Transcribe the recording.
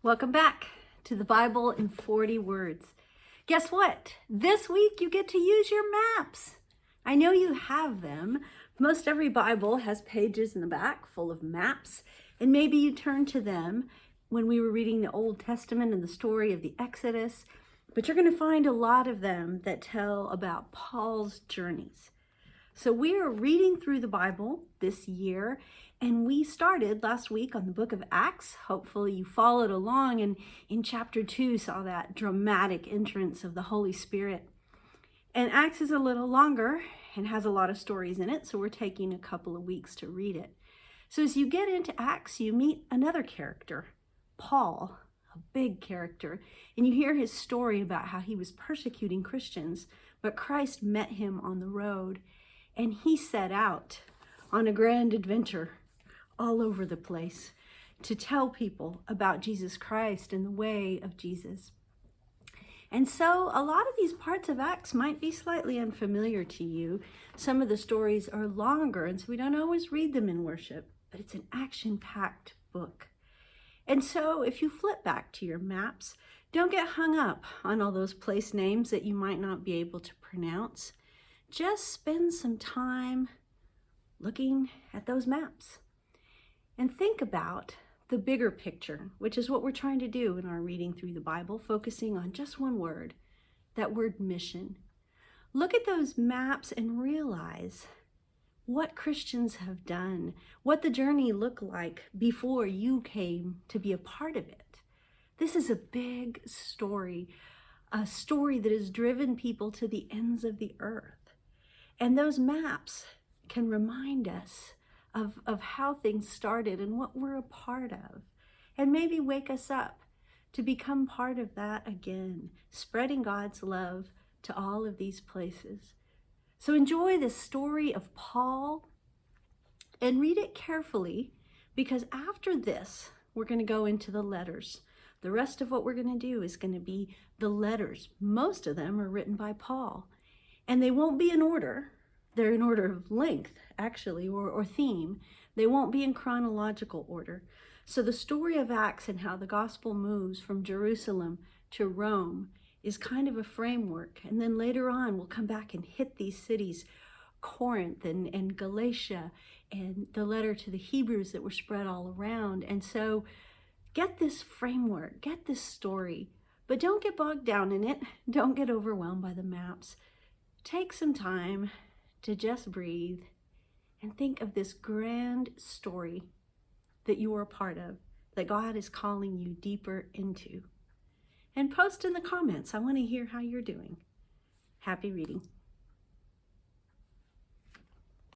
Welcome back to the Bible in 40 words. Guess what? This week you get to use your maps. I know you have them. Most every Bible has pages in the back full of maps, and maybe you turned to them when we were reading the Old Testament and the story of the Exodus, but you're going to find a lot of them that tell about Paul's journeys. So we are reading through the Bible this year, and we started last week on the book of Acts. Hopefully you followed along and in chapter 2 saw that dramatic entrance of the Holy Spirit. And Acts is a little longer and has a lot of stories in it, so we're taking a couple of weeks to read it. So as you get into Acts, you meet another character, Paul, a big character, and you hear his story about how he was persecuting Christians, but Christ met him on the road. And he set out on a grand adventure all over the place to tell people about Jesus Christ and the way of Jesus. And so a lot of these parts of Acts might be slightly unfamiliar to you. Some of the stories are longer, and so we don't always read them in worship, but it's an action-packed book. And so if you flip back to your maps, don't get hung up on all those place names that you might not be able to pronounce. Just spend some time looking at those maps and think about the bigger picture, which is what we're trying to do in our reading through the Bible, focusing on just one word, that word mission. Look at those maps and realize what Christians have done, what the journey looked like before you came to be a part of it. This is a big story, a story that has driven people to the ends of the earth. And those maps can remind us of how things started and what we're a part of, and maybe wake us up to become part of that again, spreading God's love to all of these places. So enjoy the story of Paul and read it carefully, because after this, we're going to go into the letters. The rest of what we're going to do is going to be the letters. Most of them are written by Paul. And they won't be in order. They're in order of length, actually, or theme. They won't be in chronological order. So the story of Acts and how the gospel moves from Jerusalem to Rome is kind of a framework. And then later on, we'll come back and hit these cities, Corinth and Galatia, and the letter to the Hebrews that were spread all around. And so get this framework, get this story, but don't get bogged down in it. Don't get overwhelmed by the maps. Take some time to just breathe and think of this grand story that you are a part of, that God is calling you deeper into. And post in the comments. I want to hear how you're doing. Happy reading.